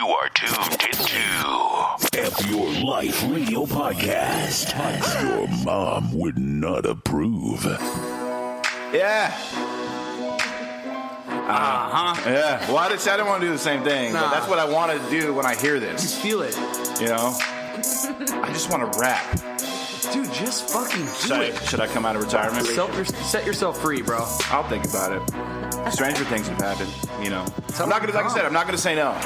You are tuned into F Your Life Radio Podcast. Your mom would not approve. Yeah. Yeah. Well, I didn't want to do the same thing, but that's what I want to do when I hear this. You feel it. You know? I just want to rap. Dude, just fucking do it. Should I come out of retirement? Set yourself free, bro. I'll think about it. Stranger things have happened, you know. I'm not gonna, like I said, I'm not going to say no.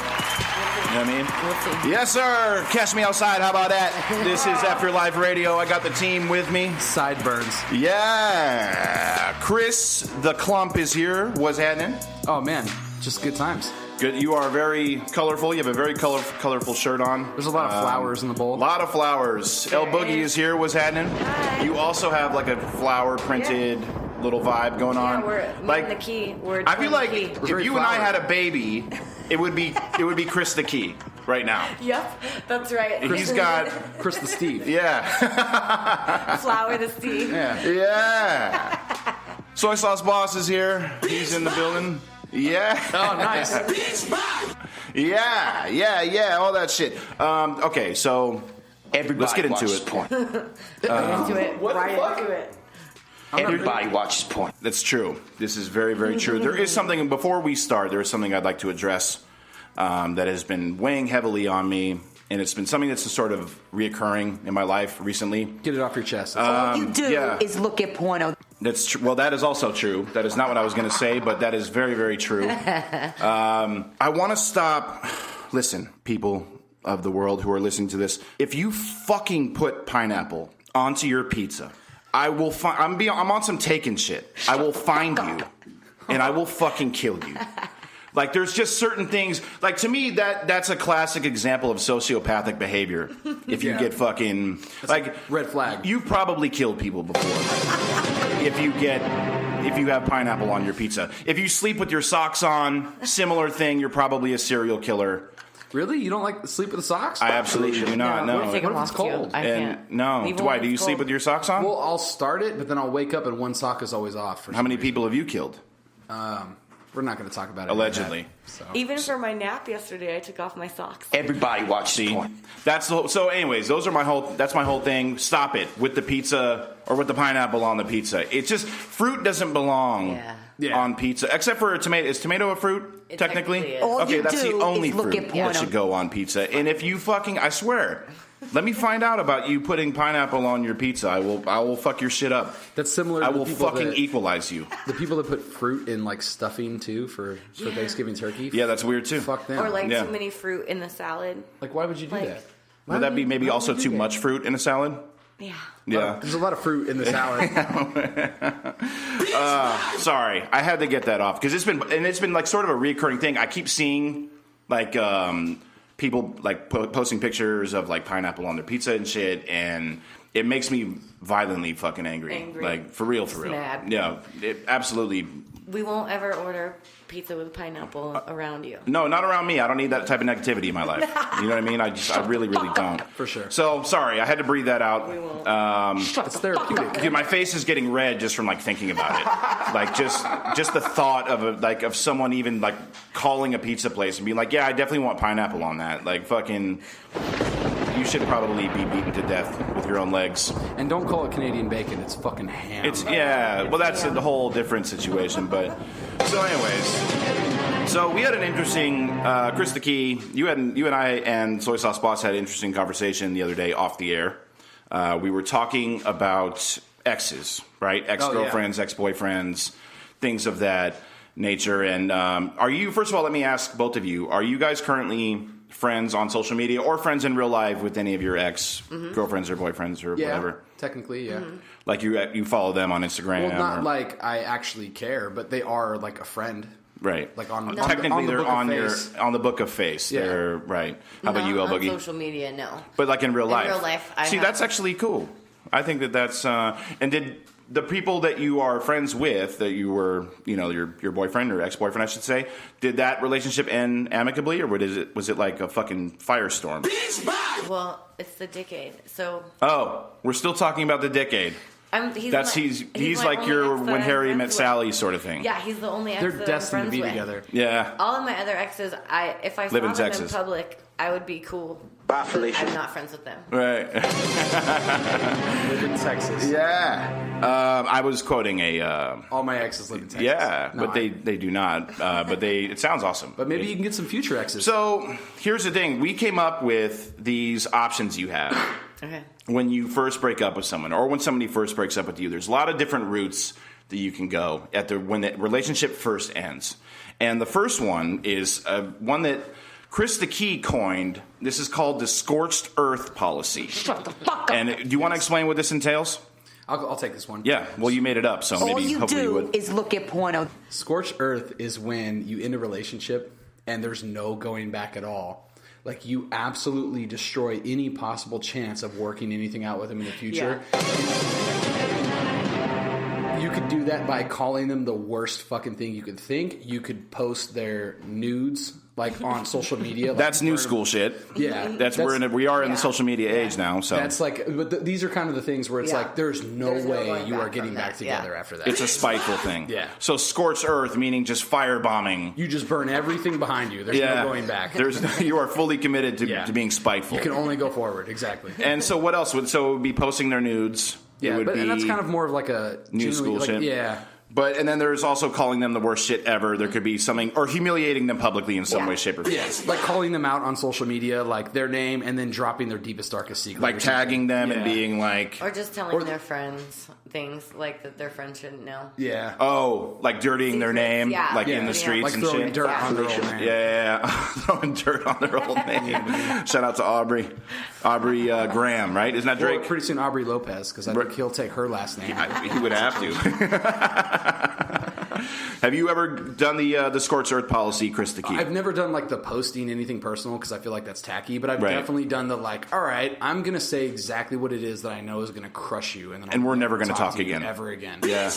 You know what I mean? Yes, sir. Catch me outside. How about that? This is F Your Life Radio. I got the team with me. Sideburns. Yeah. Chris, the clump, is here. What's happening? Oh, man. Just good times. Good. You are very colorful. You have a very colorful shirt on. There's a lot of flowers in the bowl. A lot of flowers. El Boogie is here. What's happening? Hi. You also have like a flower printed little vibe going on. Yeah, we're like the key. I feel like if you and I had a baby, it would be Chris the Key right now. Yep, that's right. He's got Chris the Steve. Yeah. Flower the Steve. Yeah. Soy Sauce Boss is here. He's in the building. Yeah. Oh, nice. Yeah. All that shit. Okay, so let's get into it. Into it. Right into it. Everybody watches porn. That's true. This is very, very true. There is something, before we start, there is something I'd like to address that has been weighing heavily on me, and it's been something that's sort of reoccurring in my life recently. Get it off your chest. All you do is look at porno. That's true. Well, that is also true. That is not what I was going to say, but that is very, very true. I want to stop. Listen, people of the world who are listening to this, if you fucking put pineapple onto your pizza, I will I'm on some taken shit. I will find you, and I will fucking kill you. Like, there's just certain things. Like, to me, that's a classic example of sociopathic behavior. If you get fucking like red flag. You've probably killed people before. If you have pineapple on your pizza. If you sleep with your socks on, similar thing. You're probably a serial killer. Really? You don't like to sleep with the socks? I absolutely do not. No. What if it's cold? I can't. No. Why? Do you sleep with your socks on? Well, I'll start it, but then I'll wake up and one sock is always off. How many people have you killed? We're not going to talk about it. Allegedly. Even for my nap yesterday, I took off my socks. Everybody watches porn. So anyways, that's my whole thing. Stop it with the pizza or with the pineapple on the pizza. It's just, fruit doesn't belong on pizza, except for a tomato. Is tomato a fruit, technically? Is. Okay, that's the only fruit that should go on pizza. And if you fucking, I swear, let me find out about you putting pineapple on your pizza. I will fuck your shit up. That's similar to I will fucking equalize you. The people that put fruit in like stuffing too for Thanksgiving turkey. Yeah, that's weird too. Fuck them. Or like too many fruit in the salad. Like, why would you do that? Would that be maybe also too much fruit in a salad? Yeah. Yeah. There's a lot of fruit in the salad. Sorry, I had to get that off because it's been like sort of a recurring thing. I keep seeing like people like posting pictures of like pineapple on their pizza and shit, and it makes me violently fucking angry. Like for real. Mad. Yeah, absolutely. We won't ever order pizza with pineapple around you. No, not around me. I don't need that type of negativity in my life. You know what I mean? I really, really don't. For sure. So sorry, I had to breathe that out. We won't. It's therapeutic. Dude, my face is getting red just from like thinking about it. Like just the thought of someone even like calling a pizza place and being like, yeah, I definitely want pineapple on that. Like fucking, you should probably be beaten to death with your own legs. And don't call it Canadian bacon. It's fucking ham. Well, that's a whole different situation. But so anyways, so we had an interesting Chris the Key. You and I and Soy Sauce Boss had an interesting conversation the other day off the air. We were talking about exes, right? Ex-girlfriends, ex-boyfriends, things of that nature. And are you? First of all, let me ask both of you: are you guys currently friends on social media or friends in real life with any of your ex-girlfriends or boyfriends or whatever? Technically, yeah. Like you follow them on Instagram? Well, not like I actually care, but they are like a friend. Right. Like on technically the they're on on the book of face. Yeah. They're right. How about you, El Boogie? On social media, no. But like in real life. In real life, that's actually cool. I think that's and did the people that you are friends with, that you were, your boyfriend or ex-boyfriend, I should say, did that relationship end amicably, or was it like a fucking firestorm? Well, it's the decade, so. Oh, we're still talking about the decade. He's my like only your ex that when I'm Harry friends met with. Sally sort of thing. Yeah, he's the only ex They're that I'm destined to friends be with. together. Yeah. All of my other exes, if I saw Live in them in Texas. public, I would be cool. Bye, Felicia. I'm not friends with them. Right. Live in Texas. Yeah. I was quoting a. All my exes live in Texas. Yeah, No, but they do not. But it sounds awesome. But maybe you can get some future exes. So here's the thing: we came up with these options you have. Okay. When you first break up with someone, or when somebody first breaks up with you, there's a lot of different routes that you can go when the relationship first ends. And the first one is one that Chris the Key coined. This is called the scorched earth policy. Shut the fuck up. And do you want to explain what this entails? I'll take this one. Yeah, well, you made it up, so All maybe you hopefully you do would. is look at porno. Scorched earth is when you end a relationship and there's no going back at all. Like, you absolutely destroy any possible chance of working anything out with them in the future. You could do that by calling them the worst fucking thing you could think. You could post their nudes, like, on social media. Like, That's new school shit. Yeah. We are in the social media age now, so That's like, but these are kind of the things where it's Yeah. like, there's no There's no way going you back are getting from back that. together Yeah. after that. it's a spiteful thing. Yeah. So scorched earth, meaning just firebombing. You just burn everything behind you. There's no going back. You are fully committed Yeah. to being spiteful. You can only go forward. Exactly. And so what else? So it would be posting their nudes. It Yeah, would be and that's kind of more of like a new school like, shit. Yeah. And then there's also calling them the worst shit ever. There could be something, or humiliating them publicly in some Yeah. way, shape, or form. Yes, like calling them out on social media, like their name, and then dropping their deepest, darkest secret. Like or something. tagging them and Yeah. being like, Or just telling their friends things like that their friends shouldn't know. Yeah. oh, like dirtying their Secrets, name, yeah. like Yeah. in the Yeah. streets Like and throwing shit. dirt Yeah. on their old name. Yeah, throwing dirt on their old name. Shout out to Aubrey Graham, right? Isn't that Well, Drake? pretty soon Aubrey Lopez, because I think he'll take her last name. He would have to. Have you ever done the scorched earth policy, Chris the Key? I've never done like the posting anything personal because I feel like that's tacky, but I've Right. definitely done the like, all right, I'm gonna say exactly what it is that I know is gonna crush you, and then And we're never gonna talk talk to you again. ever again. Yeah.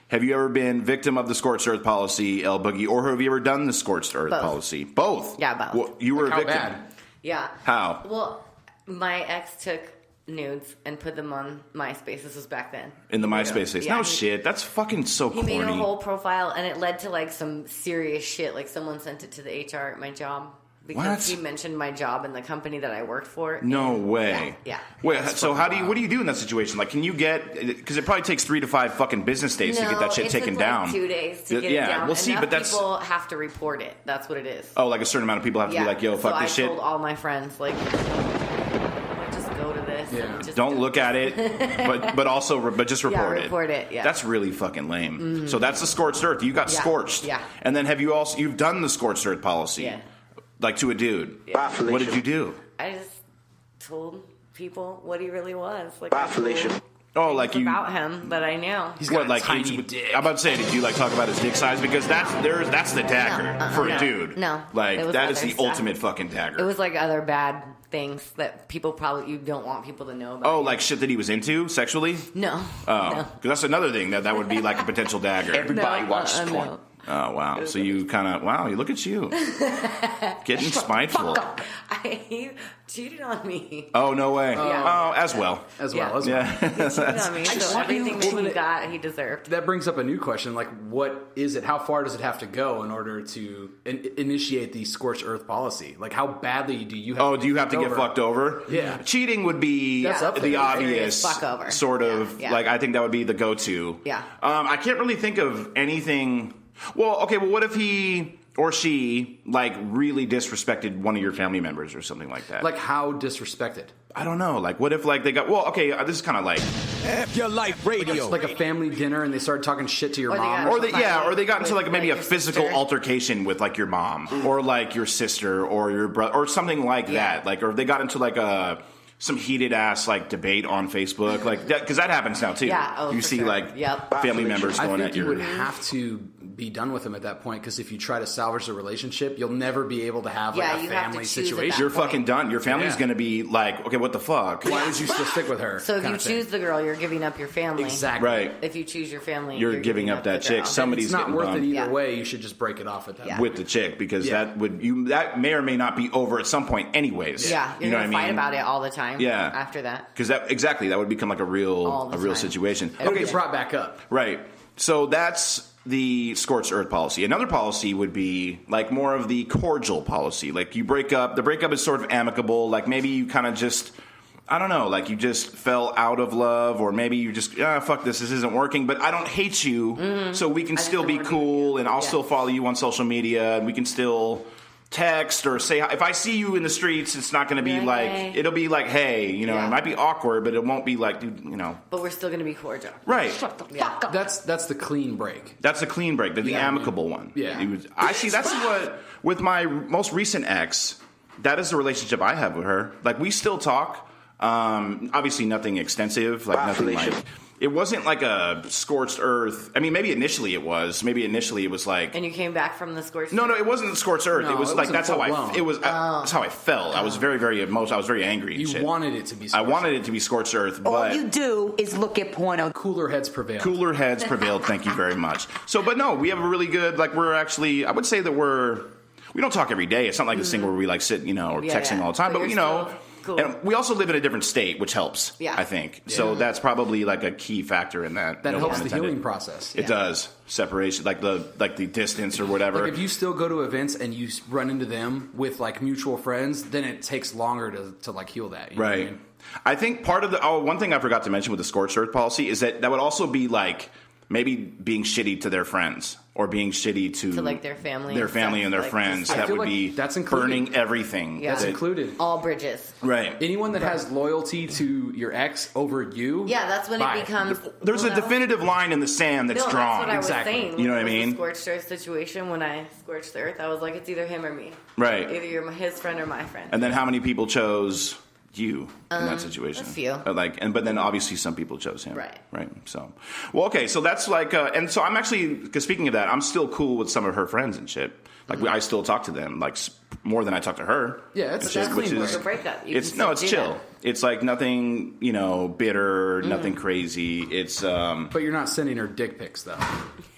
Have you ever been victim of the scorched earth policy, El Boogie, or have you ever done the scorched earth Both. policy? Both. Yeah, both. Well, you were Like, a how victim. bad? Yeah. How? Well, my ex took nudes and put them on MySpace. This was back then. In the MySpace days. Yeah, No he- shit. That's fucking so He corny. made a whole profile, and it led to like some serious shit. Like someone sent it to the HR at my job because What? he mentioned my job and the company that I worked for. No And- way. Yeah. Wait, so what do you do in that situation? Like, can you because it probably takes 3 to 5 fucking business days to get that shit it taken took down. Like 2 days to get Yeah, it down. we'll see, Enough but that's people have to report it. That's what it is. oh, like a certain amount of people have to be like, yo, fuck so this I shit. told all my friends like, just go to this. Yeah. and just Don't look at it, but just report it. report it, yeah. That's really fucking lame. So that's the scorched earth. You got Yeah, scorched. yeah. And then you've done the scorched earth policy. Yeah. Like to a dude. Bye, Felicia. What did you do? I just told people what he really was. Like, Bye, I told Felicia. Oh, like you. about him that I knew. He's got a tiny I'm dick. about to say, did you like talk about his dick size? Because that's the dagger for a no, dude. no. Like It was that is other the stuff. ultimate fucking dagger. It was like other bad things that you don't want people to know about. oh, like shit that he was into sexually? No. Oh, No. because that's another thing that would be like a potential dagger. Everybody watches porn. No. Oh wow! So you kind of you look at you, getting spiteful. He cheated on me. Oh no way! Yeah. Oh, as well. As Yeah. well. As well. Yeah. He cheated on me. So everything that he got, he deserved. That brings up a new question. Like, what is it? How far does it have to go in order to initiate the scorched earth policy? Like, how badly do you have Oh, do you have to get over? fucked over? Yeah. Cheating would be That's up the there. obvious Fuck over. sort of Yeah. like I think that would be the go-to. Yeah. I can't really think of anything. Well, okay. Well, what if he or she like really disrespected one of your family members or something like that? Like, how disrespected? I don't know. Like, what if like they got? Well, okay. This is kind of like, F your life radio. Like a family dinner and they started talking shit to your Or they mom. got- or they got into like With, maybe like, a your physical sister. altercation with like your mom or like your sister or your brother or something like Yeah. that. Like, or they got into like some heated ass like debate on Facebook, like that, because that happens now too. Yeah, oh, you for see sure. like Yep. family members I going think at you your. would have to be done with them at that point, because if you try to salvage the relationship, you'll never be able to have like Yeah, a you have to family choose at situation. that You're point. fucking done. Your family's Yeah. going to be like, okay, what the fuck? Why would you still stick with her? So if kind you of thing. choose the girl, you're giving up your family. Exactly. Right. If you choose your family, You're giving up that the chick. girl. Somebody's It's not getting worth bummed it either Yeah. way. You should just break it off at that Yeah. point. with the chick, because Yeah. that may or may not be over at some point anyways. Yeah, you're you know gonna what I fight mean? about it all the time. time. Yeah. After that. Because that would become like a real time. situation. It'll get brought back up. Right. So that's the scorched earth policy. Another policy would be like more of the cordial policy. Like you break up. The breakup is sort of amicable. Like maybe you kind of just, I don't know, like you just fell out of love, or maybe you just, fuck this isn't working, but I don't hate you, so we can still be cool, and I'll still follow you on social media, and we can still text or say, if I see you in the streets, it's not going to be like, hey. It'll be like, hey, it might be awkward, but it won't be like, But we're still going to be cordial. Right. Shut the fuck up. That's the clean break. That's a clean break. That's the amicable one. Yeah. I see. That's what, with my most recent ex, that is the relationship I have with her. Like, we still talk. Obviously nothing extensive, like nothing like, it wasn't like a scorched earth. I mean, maybe initially it was like. And you came back from the scorched No, it wasn't scorched earth. No, it was it like, wasn't that's how full-blown. that's how I felt. I was very, very emotional. I was very angry and You shit. wanted it to be I scorched. wanted it to be scorched earth, All but you do is look at porno. Cooler heads prevail. cooler heads prevailed. Thank you very much. So, but no, we have a really good, like, we're actually, I would say that we don't talk every day. It's not like this thing where we like sit, or texting all the time, but you're still cool. And we also live in a different state, which helps, Yeah. I think. So that's probably like a key factor in that. That no helps pun the intended. healing process. It does. Separation, like the distance or whatever. Like if you still go to events and you run into them with like mutual friends, then it takes longer to like heal that. You know what I Right. mean? I think part of one thing I forgot to mention with the scorched earth policy is that would also be like maybe being shitty to their friends or being shitty to like their family and stuff, their like, friends. just- I That feel would like be that's included. burning everything. Yeah. That's that- included. All bridges. Right. Anyone that has loyalty to your ex over you. Yeah, that's when bye. it becomes. There's a definitive line in the sand that's No, drawn. that's what I was Exactly. saying. You know what I With mean? The scorched earth situation, when I scorched the earth, I was like, it's either him or me. Right. Either you're his friend or my friend. And then how many people chose you in that situation? a few. But then obviously some people chose him. Right. Right. So, well, okay. So that's like, and so I'm actually, because speaking of that, I'm still cool with some of her friends and shit. Like I still talk to them, like more than I talk to her. Yeah, it's Which that's is- clean which is- break. a breakup. You It's can no, still it's do chill. that. It's like nothing, bitter, nothing crazy. It's But you're not sending her dick pics though.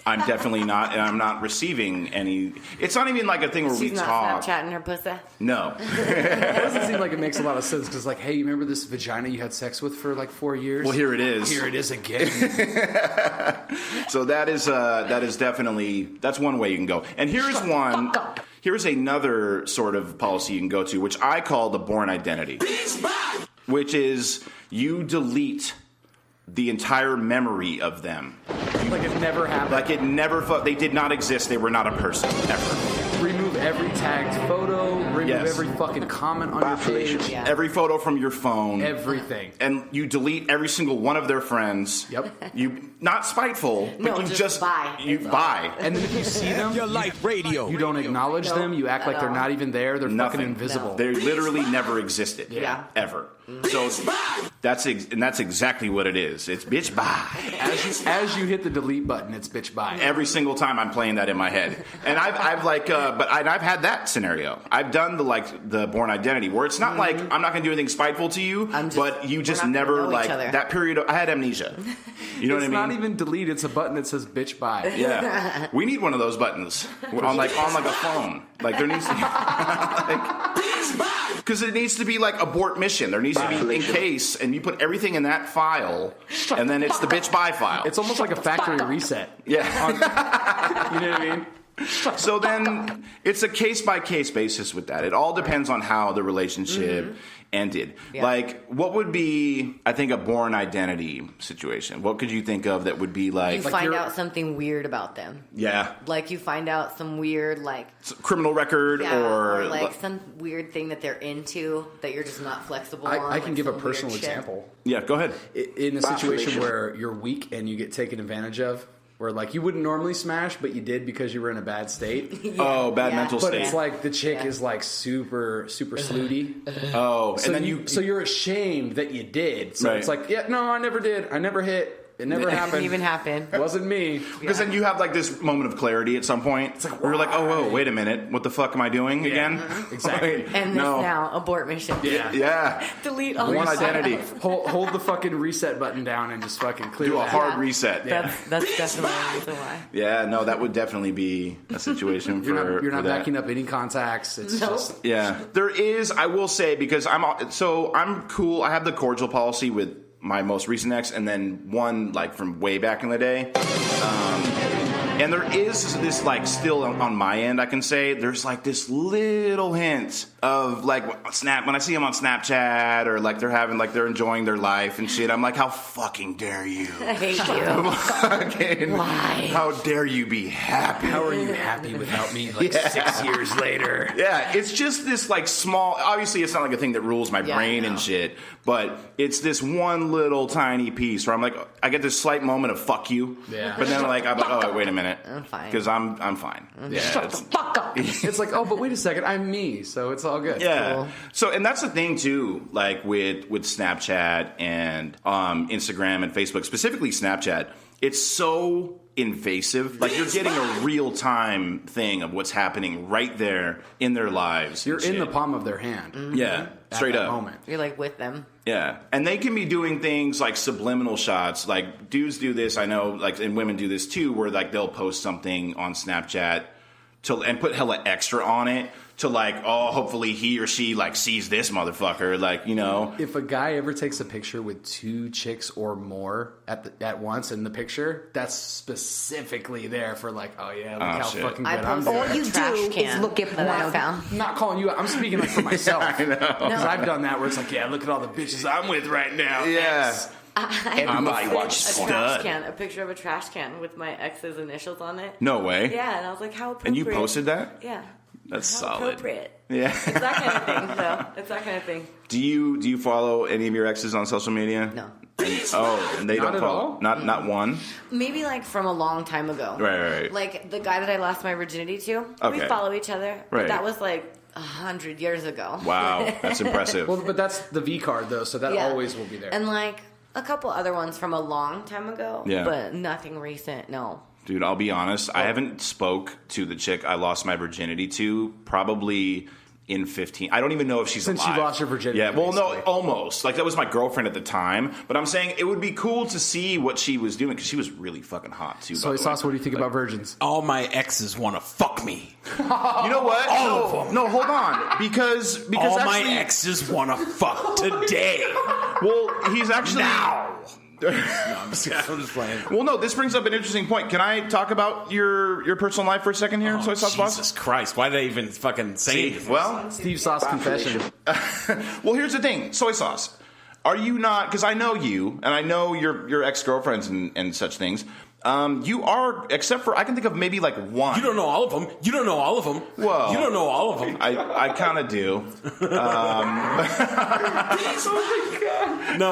I'm definitely not, and I'm not receiving any. It's not even like a thing where She's we not talk. Snapchatting her pussy. No, It doesn't seem like it makes a lot of sense because like, hey, you remember this vagina you had sex with for like 4 years? well here it is. Here it is again. So that is definitely, that's one way you can go. And here's one. Here's another sort of policy you can go to, which I call the born identity, which is you delete the entire memory of them. Like it never happened. Like it never, they did not exist. They were not a person ever. Remove every tagged photo. Remove Yes. every fucking comment on your page. Yeah. Every photo from your phone. Everything. And you delete every single one of their friends. Yep. You, not spiteful, but No, you just bye. you That's all. buy. And then if you see them, Your Life Radio. you don't acknowledge them. You act like they're not even there. They're Nothing. fucking invisible. They literally never existed. Yeah. Ever. So that's exactly what it is. It's bitch bye. As you hit the delete button, it's bitch bye. Every single time I'm playing that in my head, and I've had that scenario. I've done the born identity where it's not like I'm not going to do anything spiteful to you, but you just we're not never gonna know like each other. that period. I had amnesia. You know It's what I mean? not even delete. It's a button that says bitch bye. Yeah, we need one of those buttons on like a phone. Like there needs to be because it needs to be like abort mission. There needs to be in case, and you put everything in that file, and then it's the bitch bye file. It's almost like a factory reset. Yeah. You know what I mean? So then it's a case by case basis with that. It all depends on how the relationship ended. Yeah. Like, what would be, I think, a born identity situation? What could you think of that would be like, You find out something weird about them. yeah, Like you find out some weird criminal record or or like some weird thing that they're into that you're just not flexible on. I can like give a some weird personal shit. example. yeah, go ahead. In a situation where you're weak and you get taken advantage of, where like you wouldn't normally smash, but you did because you were in a bad state. Oh, bad mental But state. it's like the chick is like super snooty. Oh, So and then so you're ashamed that you did. So Right. it's like, yeah, no, I never did. I never hit. It never happened. Didn't even happen. It wasn't me. Because then you have like this moment of clarity at some point. It's like, where you're like, oh, whoa, wait a minute. What the fuck am I doing again? Exactly. And this now, abort mission. Yeah. Delete all One your identity. files. Hold the fucking reset button down and just fucking clear Do a that. hard reset. That's definitely the reason why. Yeah, no, that would definitely be a situation for You're not that. backing up any contacts. It's just Yeah, there is. I will say, because I'm cool. I have the cordial policy with my most recent ex, and then one like from way back in the day. And there is this like still on my end, I can say there's like this little hint of like when I see them on Snapchat or like they're enjoying their life and shit. I'm like, how fucking dare you? I hate you. Why? How dare you be happy? how are you happy without me? Like 6 years later. Yeah, it's just this like small. Obviously, it's not like a thing that rules my brain and shit, but it's this one little tiny piece where I'm like, I get this slight moment of fuck you, but then I'm like, oh wait a minute, I'm fine because I'm fine. Yeah, Shut the fuck up. It's like, oh, but wait a second, I'm me, so it's all good. yeah. Cool. So, and that's the thing too, like with Snapchat and Instagram and Facebook, specifically Snapchat. It's so invasive. Like you're getting a real time thing of what's happening right there in their lives. You're and in shit. the palm of their hand. Yeah, At straight that up. moment. You're like with them. Yeah, and they can be doing things like subliminal shots. Like dudes do this, I know, like, and women do this too, where like they'll post something on Snapchat and put hella extra on it to like, oh, hopefully he or she like sees this motherfucker, like, you know. If a guy ever takes a picture with 2 chicks or more at once in the picture, that's specifically there for like, oh yeah, look how shit. fucking good I I'm posted doing. All a you trash do can is look at that I porno. found. I'm not calling you out. I'm speaking like for myself. I know. Because I've done that where it's like, yeah, look at all the bitches I'm with right now. Yeah. X. Everybody watches a porn. trash can, a picture of a trash can with my ex's initials on it. No way. Yeah, and I was like, how And appropriate. you posted that? Yeah. That's How solid. appropriate. Yeah. It's that kind of thing, though. It's that kind of thing. Do you follow any of your exes on social media? No. And they Not don't at follow. all? Not one. Maybe like from a long time ago. Right. Like the guy that I lost my virginity to. Okay. We follow each other. Right. But that was like 100 years ago. Wow, that's impressive. Well, but that's the V card though, so that Yeah. always will be there. And like a couple other ones from a long time ago. Yeah. But nothing recent. No. Dude, I'll be honest. I haven't spoke to the chick I lost my virginity to probably in 15. I don't even know if she's Since alive. you lost your virginity, Yeah, well, no, basically. almost. Like, that was my girlfriend at the time. But I'm saying it would be cool to see what she was doing because she was really fucking hot, too. Soy by the sauce, way. what do you think about virgins? All my exes want to fuck me. You know what? All of them. No, hold on. Because All actually, my exes want to fuck today. well, he's actually... Now. No, I'm just playing. Well, no, this brings up an interesting point. Can I talk about your personal life for a second here, Soy Sauce Boss? Jesus Christ. Why did I even fucking say See, anything? well, Steve Sauce confession. well, here's the thing, Soy Sauce. Are you not? Because I know you, and I know your ex-girlfriends and such things. You are, except for I can think of maybe like one. You don't know all of them. You don't know all of them. Well, you don't know all of them. I kind of do. No,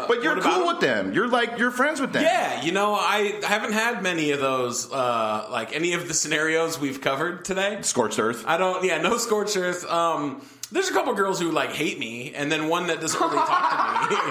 But you're what about cool with them. You're friends with them. Yeah, you know, I haven't had many of those, like any of the scenarios we've covered today. Scorched earth. No scorched earth. There's a couple girls who like hate me, and then one that doesn't really talk to me.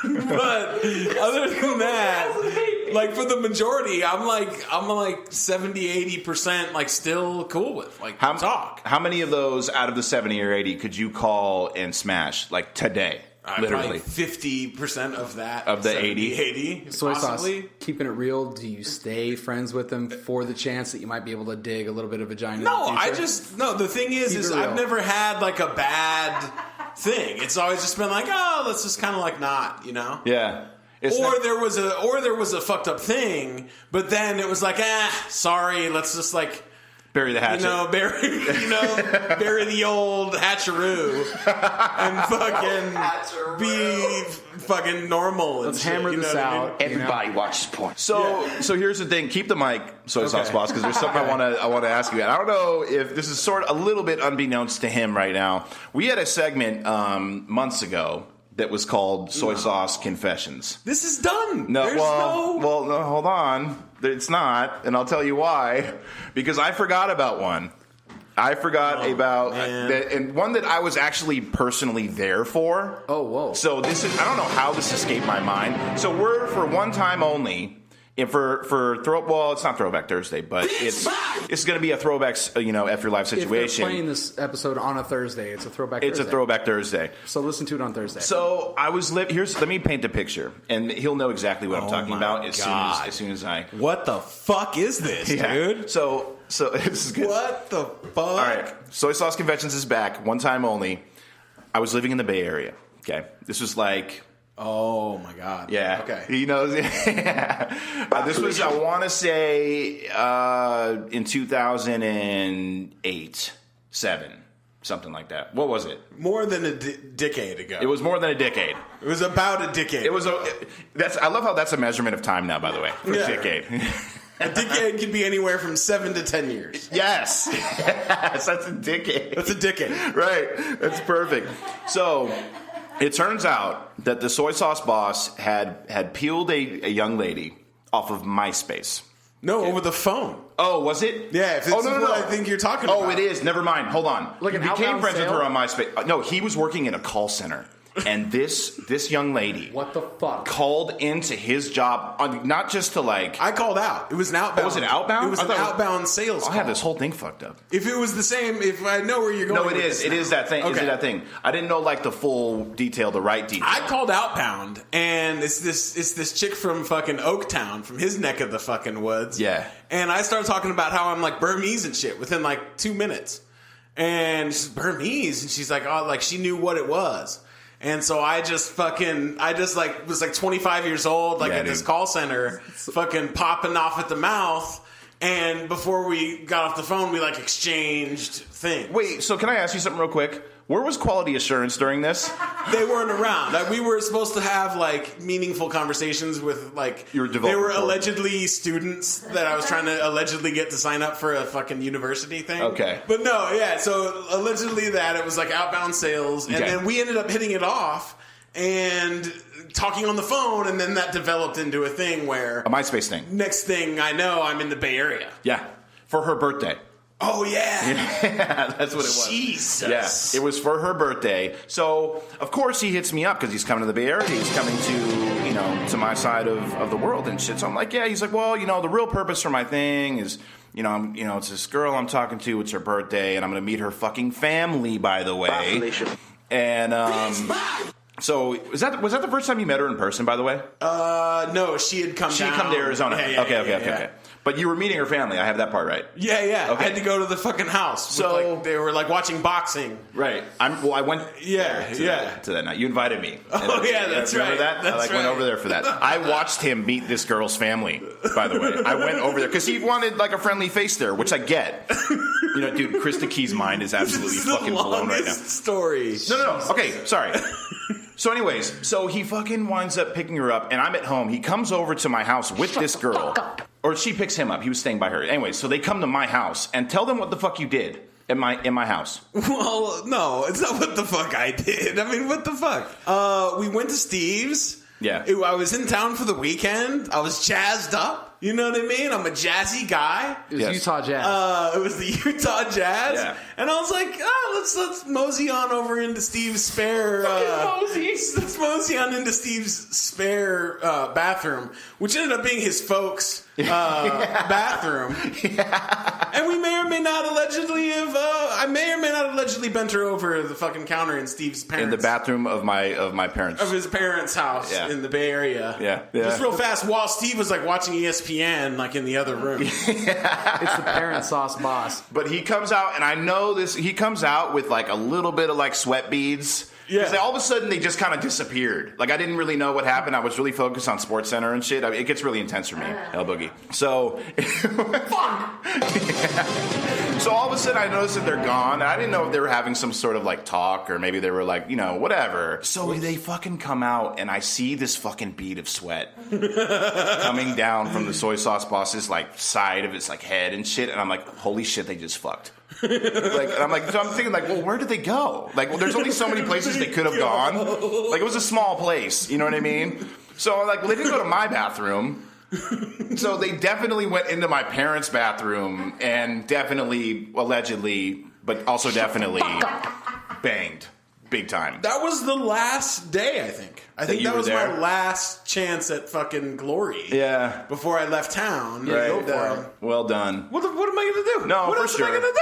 But other than that, like for the majority, I'm like 70, 80% like still cool with. Like talk. How many of those out of the 70 or 80 could you call and smash like today? Literally. Probably 50% of that. Of the 70, 80? 80 Soy sauce, possibly. keeping it real, do you stay friends with them for the chance that you might be able to dig a little bit of vagina No, in the future? the thing is Keep it I've real. never had like a bad thing. It's always just been like, oh, let's just kind of like not, you know? Yeah. There was a fucked up thing, but then it was like, sorry, let's just like, bury the hatchet. bury the old hatcheroo and fucking be fucking normal. Let's and shit, hammer you know this what I mean? out. Everybody watches porn. So here's the thing. Keep the mic, Soy Sauce Boss, because there's something I want to ask you. And I don't know if this is sort of a little bit unbeknownst to him right now. We had a segment months ago that was called Soy Sauce Confessions. This is done. No, There's well, no, hold on. It's not, and I'll tell you why. Because I forgot about one. I forgot about man. that, and one that I was actually personally there for. Oh, whoa. So this is, I don't know how this escaped my mind. So we're for one time only. And well, it's not Throwback Thursday, but it's going to be a throwbacks, F Your Life situation. If they're playing this episode on a Thursday, it's a Throwback Thursday. It's a Throwback Thursday. So listen to it on Thursday. So I was let me paint a picture, and he'll know exactly what I'm talking about as soon as I. What the fuck is this, dude? So this is good. What the fuck? All right, Soy Sauce Conventions is back, one time only. I was living in the Bay Area. Okay, this was like. Oh my God. Yeah. Okay. He knows. This was, I want to say, in 2008, 7, something like that. What was it? More than a decade ago. It was more than a decade. It was about a decade. I love how that's a measurement of time now, by the way. For a decade. A decade can be anywhere from 7 to 10 years. Yes. Yes, that's a decade. That's a decade. Right. That's perfect. So it turns out that the soy sauce boss had peeled a young lady off of MySpace. No, over the phone. Oh, was it? Yeah, if it's what I think you're talking about. Oh, it is. Never mind. Hold on. Like an he became outbound friends with sale? her on MySpace. No, he was working in a call center. And this young lady What the fuck? called into his job, not just to like... I called out. It was an outbound. Oh, was it outbound? It was I an thought outbound sales call. I have this whole thing fucked up. If it was the same, if I know where you're going. No, it is. It is that thing. Okay. Is it that thing? I didn't know like the full detail, the right detail. I called outbound, and it's this chick from fucking Oaktown, from his neck of the fucking woods. Yeah. And I started talking about how I'm like Burmese and shit within like 2 minutes. And she's Burmese, and she's like, oh, like she knew what it was. And so I just like was like 25 years old, like at this call center, fucking popping off at the mouth. And before we got off the phone, we like exchanged things. Wait, so can I ask you something real quick? Where was quality assurance during this? They weren't around. Like, we were supposed to have like meaningful conversations with like they were allegedly students that I was trying to allegedly get to sign up for a fucking university thing. Okay. But no, yeah, so allegedly that it was like outbound sales, and then we ended up hitting it off and talking on the phone, and then that developed into a thing where A MySpace thing. next thing I know, I'm in the Bay Area. Yeah. For her birthday. Oh yeah. Yeah, that's what it was. Jesus. Yeah, it was for her birthday. So, of course, he hits me up because he's coming to the Bay Area. He's coming to, to my side of the world and shit. So I'm like, yeah. He's like, well, the real purpose for my thing is, it's this girl I'm talking to. It's her birthday, and I'm going to meet her fucking family, by the way. And, so was that the first time you met her in person, by the way? No, she had come She down. had come to Arizona. Yeah, Okay. But you were meeting her family. I have that part right. Yeah. Okay. I had to go to the fucking house. So they were like watching boxing. Right. I went to that night. You invited me. Oh, yeah, that's right. Remember that? That's I went over there for that. I watched him meet this girl's family, by the way. I went over there because he wanted like a friendly face there, which I get. Dude, Krista Key's mind is absolutely fucking blown right now. Story. No. Okay, sorry. So anyways, so he fucking winds up picking her up, and I'm at home. He comes over to my house with this girl. Or she picks him up. He was staying by her. Anyway, so they come to my house and tell them what the fuck you did in my house. Well, no, it's not what the fuck I did. I mean, what the fuck? We went to Steve's. Yeah. I was in town for the weekend. I was jazzed up. You know what I mean? I'm a jazzy guy. It was Utah Jazz. It was the Utah Jazz. Yeah. And I was like, let's mosey on over into Steve's spare... let's mosey on into Steve's spare bathroom, which ended up being his folks' bathroom. Yeah. And we may or may not allegedly have... I may or may not have allegedly bent her over the fucking counter in Steve's parents... In the bathroom of my parents. Of his parents' house in the Bay Area. Yeah. Just real fast, while Steve was like watching ESPN like in the other room. It's the parent sauce boss. But he comes out, and I know this, he comes out with like a little bit of like sweat beads. Yeah. Because all of a sudden they just kind of disappeared. Like I didn't really know what happened. I was really focused on Sports Center and shit. It gets really intense for me, El Boogie. So, So all of a sudden I noticed that they're gone. I didn't know if they were having some sort of like talk or maybe they were like, whatever. So they fucking come out and I see this fucking bead of sweat coming down from the soy sauce boss's like side of his like head and shit. And I'm like, holy shit, they just fucked. So I'm thinking like, well, where did they go? Like, well, there's only so many places they could have gone. Like, it was a small place, you know what I mean? So like, well, they didn't go to my bathroom. So they definitely went into my parents' bathroom and definitely, allegedly, but also definitely banged big time. That was the last day, I think. I think you that were was there? my last chance at fucking glory. Yeah. Before I left town. Right. Go for it. Well done. What am I going to do? No, what for else sure. am I going to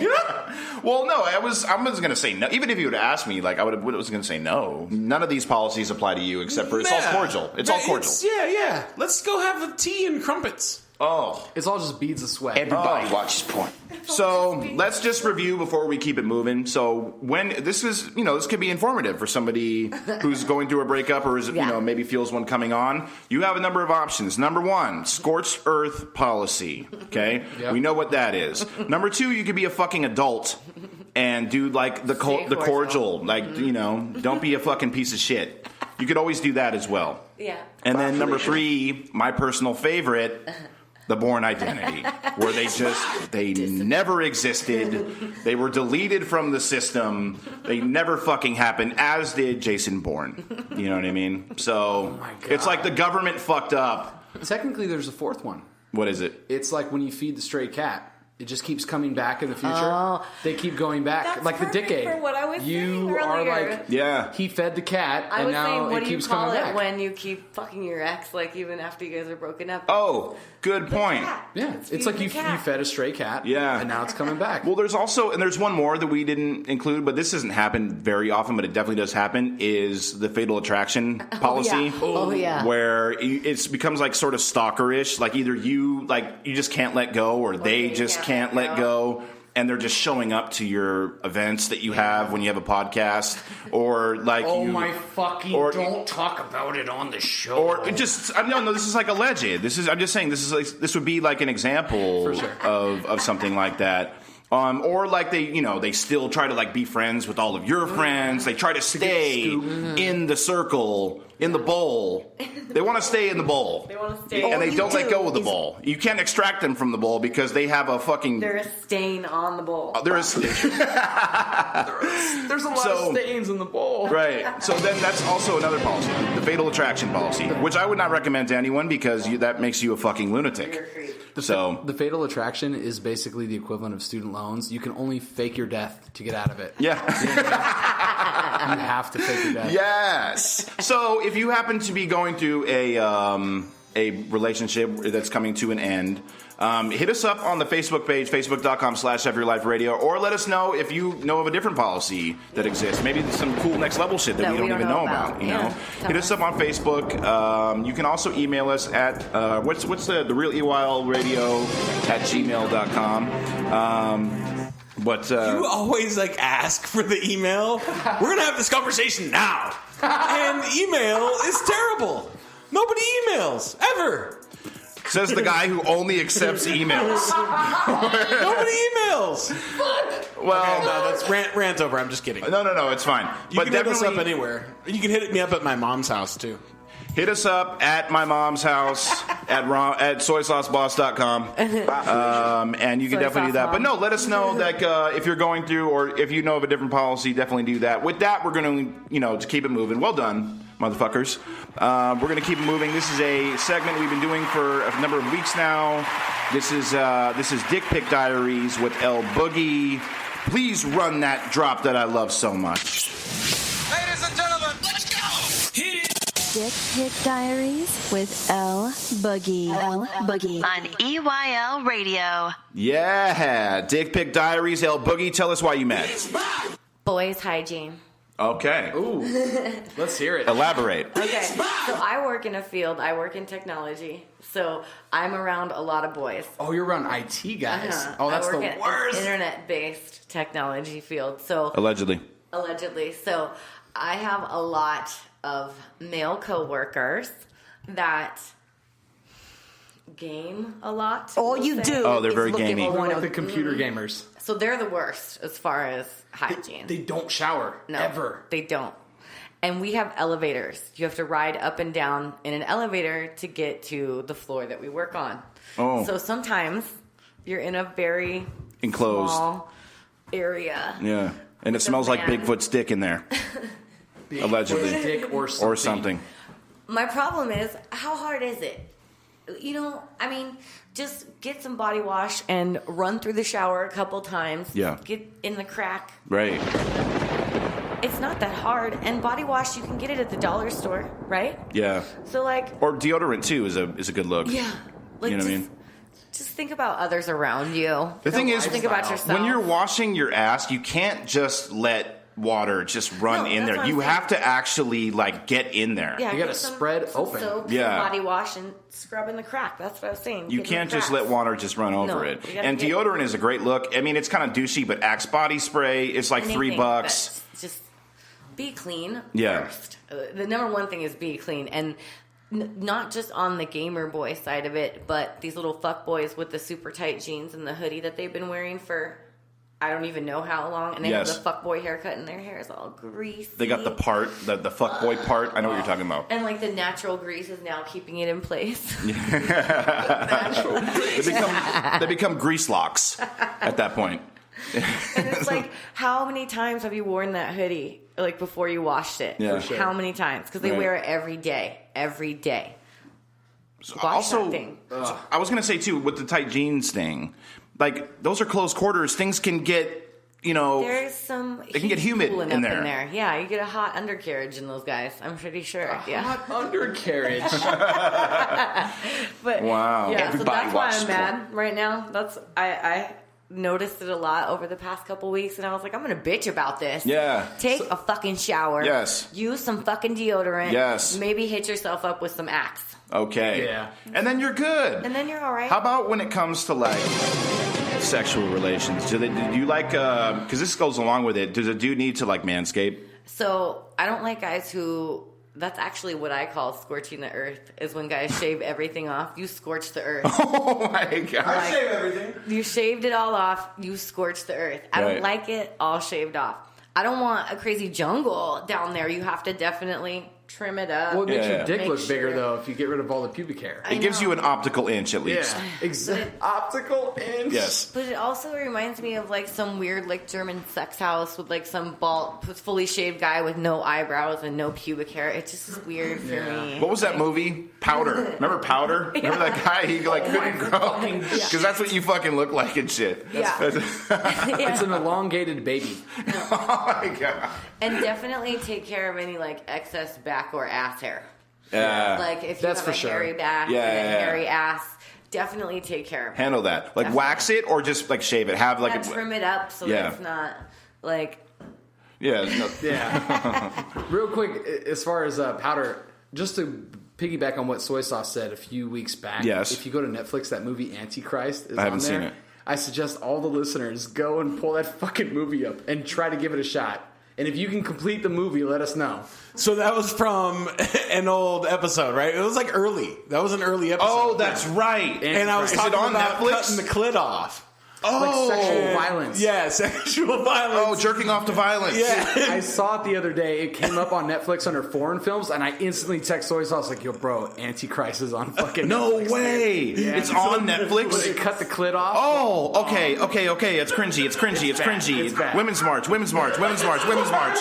do? You know? Well, no, I was going to say no. Even if you would have asked me, like, I was going to say no. None of these policies apply to you except for it's all cordial. It's all cordial. Yeah. Let's go have a tea and crumpets. Oh. It's all just beads of sweat. Everybody watches porn. So let's just review before we keep it moving. So when this could be informative for somebody who's going through a breakup or is maybe feels one coming on. You have a number of options. Number 1, scorched earth policy. Okay, Yep. We know what that is. Number 2, you could be a fucking adult and do like the cordial, like don't be a fucking piece of shit. You could always do that as well. Yeah. And then number 3, my personal favorite. The Bourne Identity, where they never existed. They were deleted from the system. They never fucking happened, as did Jason Bourne. You know what I mean? So it's like the government fucked up. Technically, there's a fourth one. What is it? It's like when you feed the stray cat. It just keeps coming back in the future. Oh. They keep going back. That's like the perfect decade. for what I was you saying are earlier. like, Yeah. he fed the cat, I and was now saying, what it do you keeps call coming it back. when you keep fucking your ex, like even after you guys are broken up? Oh, good point. Yeah, it's like you fed a stray cat, Yeah. and now it's coming back. Well, there's one more that we didn't include, but this doesn't happen very often, but it definitely does happen, is the fatal attraction policy. Oh, yeah. Where it becomes like sort of stalkerish, like either you just can't let go or they just can't let go. And they're just showing up to your events that you have when you have a podcast, or like don't talk about it on the show. or just no. This is like alleged. I'm just saying this would be like an example For sure. of something like that. Or like they still try to like be friends with all of your friends. They try to stay in the circle, in the bowl. They want to stay in the bowl. They want to stay. And they don't let go of the bowl. You can't extract them from the bowl because they have a fucking... They're a stain on the bowl. There's a lot of stains in the bowl. Right. So then that's also another policy, the fatal attraction policy, which I would not recommend to anyone because that makes you a fucking lunatic. The fatal attraction is basically the equivalent of student loans. You can only fake your death to get out of it. Yeah. You have to fake your death. Yes. So if you happen to be going through a relationship that's coming to an end, hit us up on the Facebook page, facebook.com/EveryLifeRadio, or let us know if you know of a different policy that exists. Maybe there's some cool next level shit that we don't even know about. You know, hit us up on Facebook. You can also email us at what's the real EYL Radio at gmail.com. But You always ask for the email. We're gonna have this conversation now, and email is terrible. Nobody emails ever. says the guy who only accepts emails. Nobody emails. Well, Okay, no, that's rant over. I'm just kidding. No, it's fine. You can hit us up anywhere. You can hit me up at my mom's house too. Hit us up at my mom's house at soysauceboss.com. And you can definitely do that. But no, let us know that if you're going through or if you know of a different policy, definitely do that. With that, we're going to, to keep it moving. Well done, motherfuckers. We're going to keep it moving. This is a segment we've been doing for a number of weeks now. This is Dick Pic Diaries with L Boogie. Please run that drop that I love so much. Ladies and gentlemen, let's go! Hit it! Dick Pic Diaries with L Boogie. L Boogie. On EYL Radio. Yeah, Dick Pic Diaries, L Boogie. Tell us why you met. Boys hygiene. Okay. Ooh, let's hear it. Elaborate. Okay, so I work in a field. I work in technology, so I'm around a lot of boys. Oh, you're around IT guys. Oh, that's the I work worst. in an internet-based technology field. So Allegedly. So I have a lot of male coworkers that game a lot. All you do. Oh, they're is very look at gamey. one Like of the computer gamers. So they're the worst as far as hygiene. They don't shower. No, Ever. they don't. And we have elevators. You have to ride up and down in an elevator to get to the floor that we work on. Oh. So sometimes you're in a very Enclosed. small area. Yeah. And it With a smells like man. Bigfoot's dick in there. Allegedly. Dick or something. Or something. My problem is, how hard is it? I mean, just get some body wash and run through the shower a couple times. Yeah. Get in the crack. Right. It's not that hard. And body wash, you can get it at the dollar store, right? Yeah. So, like... Or deodorant, too, is a good look. Yeah. Like, you know what I mean? Just think about others around you. The thing is, think about yourself. when you're washing your ass, you can't just let water just run in there. You have to actually, like, get in there. Yeah, you got to spread open. Soap, some body wash, and scrub in the crack. That's what I was saying. You can't just let water just run over it. And get deodorant is a great look. I mean, it's kind of douchey, but Axe body spray is like $3. Just be clean Yeah. first. The number one thing is be clean. And not just on the gamer boy side of it, but these little fuck boys with the super tight jeans and the hoodie that they've been wearing for I don't even know how long, and they have the fuckboy haircut, and their hair is all greasy. They got the part, the fuckboy part. I know what you're talking about. And like the natural grease is now keeping it in place. They become grease locks at that point. And it's like, how many times have you worn that hoodie, like before you washed it? Yeah. For sure. How many times? Because they wear it every day. Every day. Wash that thing. I was going to say, too, with the tight jeans thing, like, those are close quarters. Things can get, There's some It can get humid cooling in up there. Yeah, you get a hot undercarriage in those guys. I'm pretty sure. Hot undercarriage. But Wow. yeah, so Everybody that's why watches I'm mad right now. I noticed it a lot over the past couple weeks, and I was like, I'm gonna bitch about this. Yeah. Take a fucking shower. Yes. Use some fucking deodorant. Yes. Maybe hit yourself up with some Axe. Okay. Yeah. And then you're good. And then you're all right. How about when it comes to, like, sexual relations? Do you like, because this goes along with it, does a dude need to, like, manscape? So I don't like guys who. That's actually what I call scorching the earth. Is when guys shave everything off. You scorch the earth. Oh, my God. I shave everything. You shaved it all off. You scorched the earth. I Right. don't like it all shaved off. I don't want a crazy jungle down there. You have to definitely trim it up. Well, it makes Yeah. your dick Make look bigger, sure. though, if you get rid of all the pubic hair. It gives you an optical inch, at least. Yeah, exactly. Optical inch. Yes. But it also reminds me of like some weird like German sex house with like some bald, fully shaved guy with no eyebrows and no pubic hair. It's just weird for me. What was that movie? Powder. Remember Powder? Remember that guy? He like couldn't grow because that's what you fucking look like and shit. Yeah. It's an elongated baby. Oh my God. And definitely take care of any like excess back or ass hair. Yeah. Like if you That's have for a sure. hairy back Yeah, and a yeah, yeah. hairy ass, definitely take care of it. Handle that. Like wax it or just like shave it. Have like And trim it up so Yeah. that it's not like. Yeah. No, Yeah. Real quick, as far as powder, just to piggyback on what Soy Sauce said a few weeks back. Yes. If you go to Netflix, that movie Antichrist is I haven't on there. seen it. I suggest all the listeners go and pull that fucking movie up and try to give it a shot. And if you can complete the movie, let us know. So that was from an old episode, right? It was like early. That was an early episode. Oh, that's right. And I was Is talking it on about Netflix? cutting the clit off. Oh, Like sexual violence. Yeah, sexual violence. Oh, jerking off to violence. Yeah. I saw it the other day. It came up on Netflix under foreign films, and I instantly text Soy Sauce like, "Yo, bro, Antichrist is on fucking No Netflix." way. It's on They Netflix. cut the clit off. Oh, okay. It's cringy. It's bad. cringy. It's bad. Women's March. Women's March. Women's March. Women's March.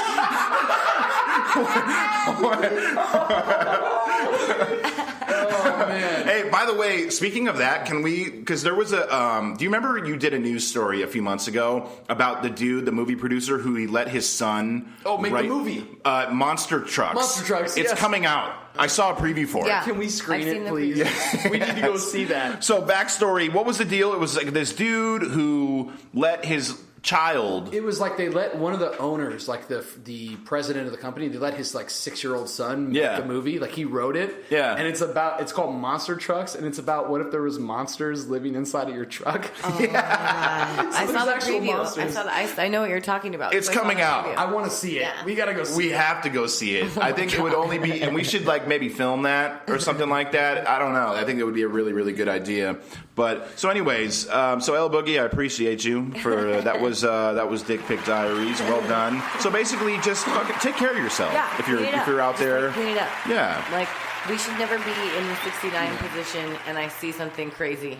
Oh, man. Hey, by the way, speaking of that, can we? Because there was a. Do you remember you did a news story a few months ago about the dude, the movie producer, who he let his son Make the write, movie. Monster Trucks. Monster Trucks, It's yes. coming out. I saw a preview for Yeah. it. Can we screen I've seen it, the please? preview. We need to go see that. So, backstory. What was the deal? It was like this dude who let his child. It was like they let one of the owners, like the president of the company, they let his like 6-year-old son make the movie. Like he wrote it. Yeah. And it's called Monster Trucks, and it's about what if there was monsters living inside of your truck. Oh my God. I saw there's the actual preview. monsters. I know what you're talking about. It's I saw coming the out. preview. I want to see it. Yeah. We gotta go see We it. have to go see it. I think it would only be, and we should like maybe film that or something like that. I don't know. I think it would be a really, really good idea. But so, anyways, so El Boogie, I appreciate you for that was Dick Pic Diaries. Well done. So basically, just fucking take care of yourself. Yeah, if you're clean it up. out Just, there, like, clean it up. Yeah. Like we should never be in the 69 position, and I see something crazy.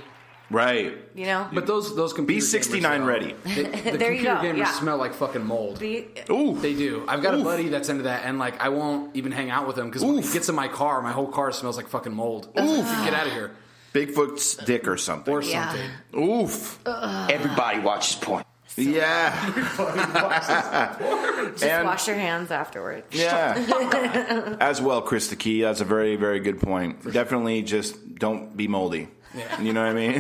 Right. You know. But those computer Be gamers, 69 though, ready. The There you computer go, gamers yeah. smell like fucking mold. Ooh. They do. I've got a buddy that's into that, and like I won't even hang out with him because when he gets in my car, my whole car smells like fucking mold. Get out of here. Bigfoot's dick or something. Or Yeah. something. Oof. Everybody watches porn. Yeah. Just wash your hands afterwards. Yeah. As well, Chris the Key. That's a very, very good point. Definitely just don't be moldy. Yeah. You know what I mean?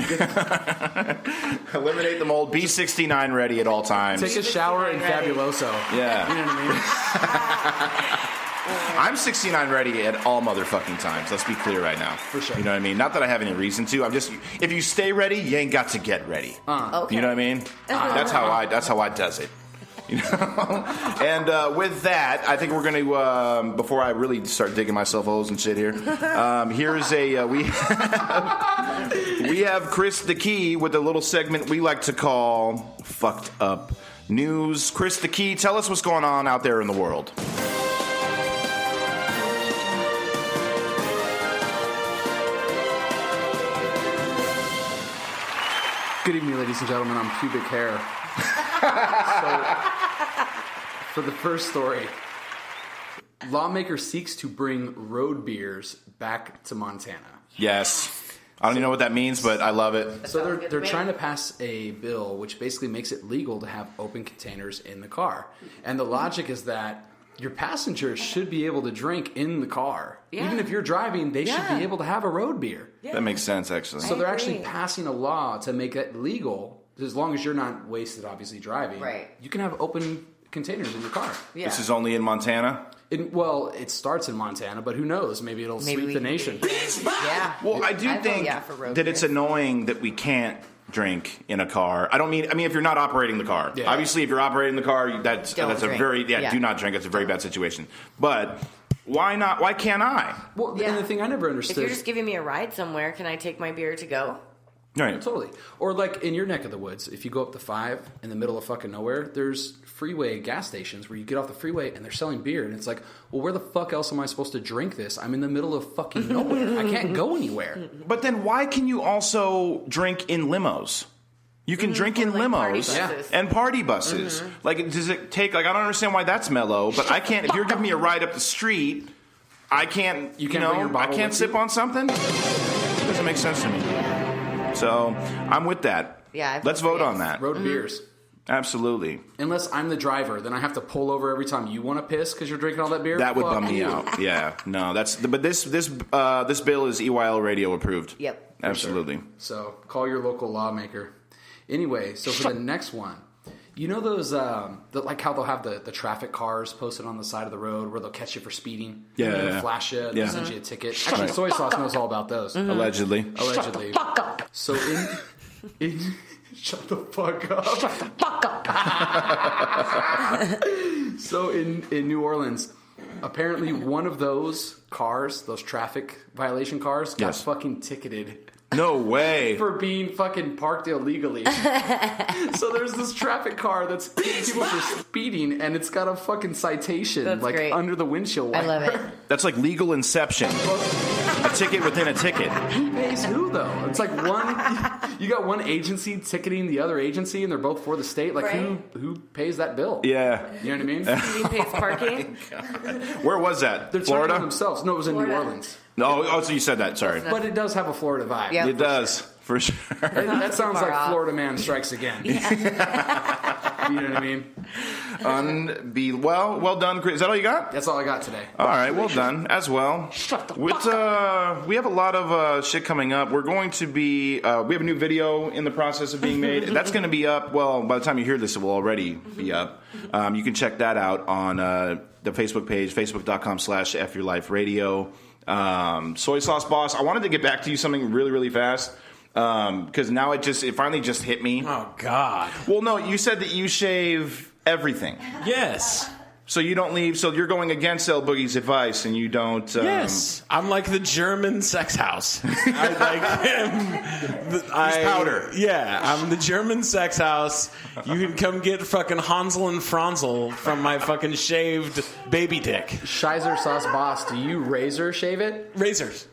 Eliminate the mold. Be 69 ready at all times. Take a shower in Fabuloso. Yeah. You know what I mean? I'm 69 ready at all motherfucking times. Let's be clear right now. For sure. You know what I mean? Not that I have any reason to. I'm just, if you stay ready, you ain't got to get ready. Okay. You know what I mean? That's how I does it. You know? And with that, I think we're going to, before I really start digging myself holes and shit here, here's a, we have Chris the Key with a little segment we like to call Fucked Up News. Chris the Key, tell us what's going on out there in the world. Good evening, ladies and gentlemen. I'm Pubic Hair. So, for the first story, lawmaker seeks to bring road beers back to Montana. Yes. I don't even know what that means, but I love it. So they're trying to pass a bill which basically makes it legal to have open containers in the car. And the logic is that your passengers should be able to drink in the car. Yeah. Even if you're driving, they should be able to have a road beer. That makes sense, actually. So they're actually passing a law to make it legal, as long as you're not wasted, obviously, driving. Right. You can have open containers in your car. Yeah. This is only in Montana? Well, it starts in Montana, but who knows? Maybe it'll sweep the nation. Yeah. Well, I do think that it's annoying that we can't drink in a car. I mean, if you're not operating the car. Yeah. Obviously, if you're operating the car, that's Don't a drink. very, Yeah. do not drink. That's a very bad situation. But why not? Why can't I? Well, and the thing I never understood... If you're just giving me a ride somewhere, can I take my beer to go? Right. Totally. Or like in your neck of the woods, if you go up the 5 in the middle of fucking nowhere, there's freeway gas stations where you get off the freeway and they're selling beer. And it's like, well, where the fuck else am I supposed to drink this? I'm in the middle of fucking nowhere. I can't go anywhere. But then why can you also drink in limos? You can drink in like party limos buses. and party buses. Like, does it take, like, I don't understand why that's mellow, but I can't, if you're giving me a ride up the street, I can't, You can't bring your bottle I can't with sip you? on something? It doesn't make sense to me. So, I'm with that. Yeah, Let's vote on that. Road beers. Absolutely. Unless I'm the driver, then I have to pull over every time you want to piss because you're drinking all that beer. That would Fuck bum me you. out. Yeah. No, but this bill is EYL Radio approved. Yep. Absolutely. So call your local lawmaker. Anyway, so for the next one, you know those like how they'll have the traffic cars posted on the side of the road where they'll catch you for speeding. Yeah, They'll yeah. flash you. They'll Yeah. send you a ticket. Actually, Soy Sauce knows all about those. Allegedly. Allegedly. So in shut the fuck up. So in New Orleans, apparently one of those cars, those traffic violation cars, got Yes. fucking ticketed No way. for being fucking parked illegally. So there's this traffic car that's hitting people for speeding, and it's got a fucking citation That's like great. under the windshield I wiper. love it. That's like legal inception. A ticket within a ticket. Who pays who though? It's like you got one agency ticketing the other agency, and they're both for the state. Like Right. who pays that bill? Yeah. You know what I mean? He pays parking. Where was that? They're charging Florida? themselves. No, it was in New Florida. Orleans. Oh, so you said that. Sorry. But it does have a Florida vibe. Yeah. It does, for sure. That sounds far like off. Florida Man Strikes Again. You know what I mean? Well done, Chris. Is that all you got? That's all I got today. All right, well done as well. With, we have a lot of shit coming up. We're going to be, we have a new video in the process of being made. That's going to be up, well, by the time you hear this, it will already be up. You can check that out on the Facebook page, facebook.com/FYourLifeRadio. Soy Sauce Boss, I wanted to get back to you something really, really fast. Because now it finally just hit me. Oh, God. Well, no, you said that you shave everything. Yes. So you don't leave. So you're going against El Boogie's advice, and you don't. Yes. I'm like the German sex house. He's powder. Yeah, I'm the German sex house. You can come get fucking Hansel and Franzel from my fucking shaved baby dick. Shizer Sauce Boss, do you razor shave it? Razors.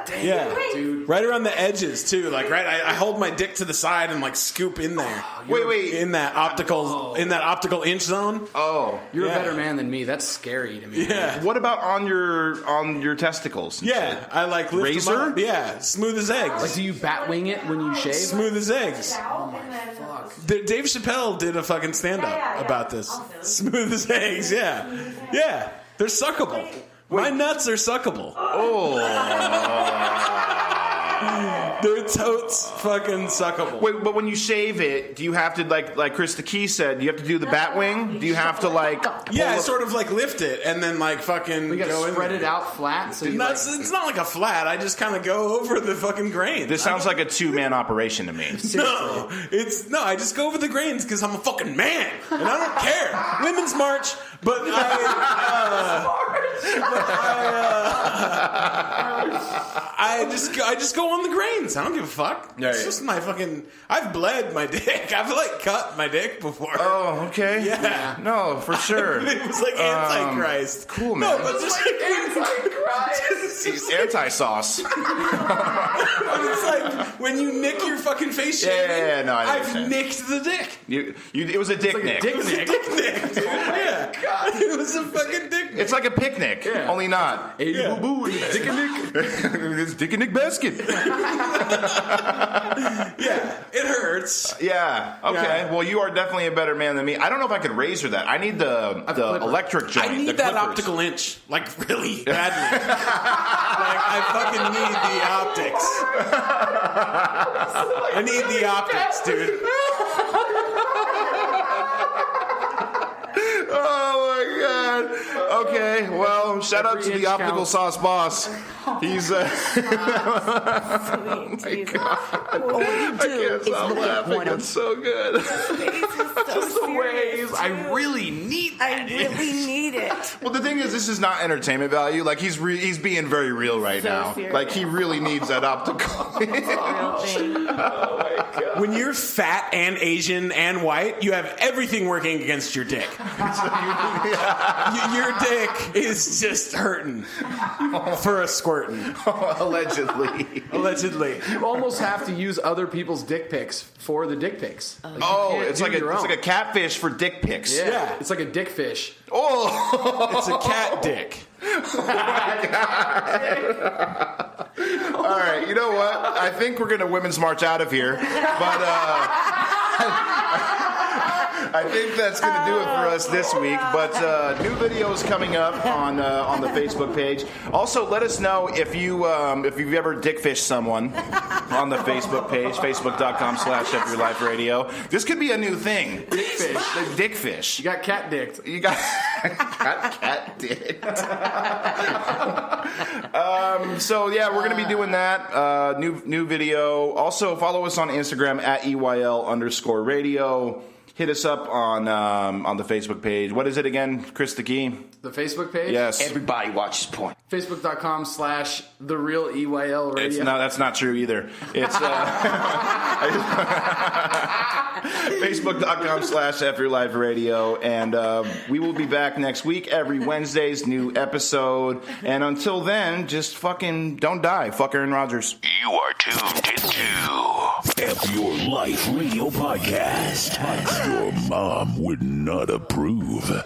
Yeah, dude. Right around the edges too. Like I hold my dick to the side and like scoop in there. Wait. In that optical inch zone. Oh, You're Yeah. a better man than me. That's scary to me. Yeah. what about on your testicles? and Yeah, shit? I like lift Razor? them up. Yeah, smooth as eggs. Like, do you bat wing it when you shave? Smooth as eggs. Dave Chappelle did a fucking stand-up about this. Smooth as eggs, yeah. Yeah, they're suckable. My nuts are suckable. Oh. They're totes fucking suckable. Wait, but when you shave it, do you have to like Krista Key said? Do you have to do the bat wing? Do you have to like? Yeah, I pull sort of like lift it and then like fucking We gotta go in spread there. it out flat. So you No, like, it's not like a flat. I just kind of go over the fucking grains. This sounds like a 2-man operation to me. No, I just go over the grains because I'm a fucking man and I don't care. Women's March, but I just go on the grains. I don't give a fuck. Yeah, It's yeah. just my fucking. I've bled my dick. I've like cut my dick before. Oh, okay. Yeah. No, for sure. It was like Antichrist. Cool, No, man. but just He's anti-sauce. it's like when you nick your fucking face shaving. Yeah, no, I I've understand. nicked the dick. It was a dick like a nick. dick It was a nick. dick nick. Dude. Yeah. It was a fucking dick nick. It's like a picnic, Yeah. only not. Hey, Yeah. boo boo, dick and nick. It's Dick and Nick basket. Yeah, it hurts. Yeah. Okay. Yeah. Well, you are definitely a better man than me. I don't know if I could razor that. I need the clipper. electric joint. I need the that clippers. optical inch, like really badly. Like I fucking need the optics. I need the optics, dude. Oh my god. Okay. Well, shout out to inch the optical counts. sauce boss. He's. Jesus. What you do I can't is stop look at laughing. one of It's so good. Just the ways. I really need that. I really need it. Well, the thing is, this is not entertainment value. Like he's being very real right So now. serious. Like he really needs that optical. Real thing. When you're fat and Asian and white, you have everything working against your dick. Your dick is just hurting for a squirtin'. Allegedly. Allegedly. You almost have to use other people's dick pics for the dick pics. Like, you Oh, can't it's do like a your own. catfish for dick pics. Yeah. Yeah. It's like a dick fish. Oh. It's a cat dick. All right, you know what? I think we're gonna women's march out of here, but I think that's gonna do it for us this week. But new videos coming up on the Facebook page. Also, let us know if you've ever dickfished someone on the Facebook page, facebook.com/everyliferadio. This could be a new thing. Dickfish. Dickfish. You got cat dicked. You got cat dicked. So yeah, we're gonna be doing that. New video. Also follow us on Instagram at EYL_radio. Hit us up on the Facebook page. What is it again, Chris the Key? The Facebook page? Yes. Everybody watches porn. Facebook.com/TheReal EYL Radio. It's no, that's not true either. It's Facebook.com/EYL Radio, and we will be back next week every Wednesday's new episode. And until then, just fucking don't die, fuck Aaron Rodgers. You are tuned into F Your Life Radio Podcast. Your mom would not approve.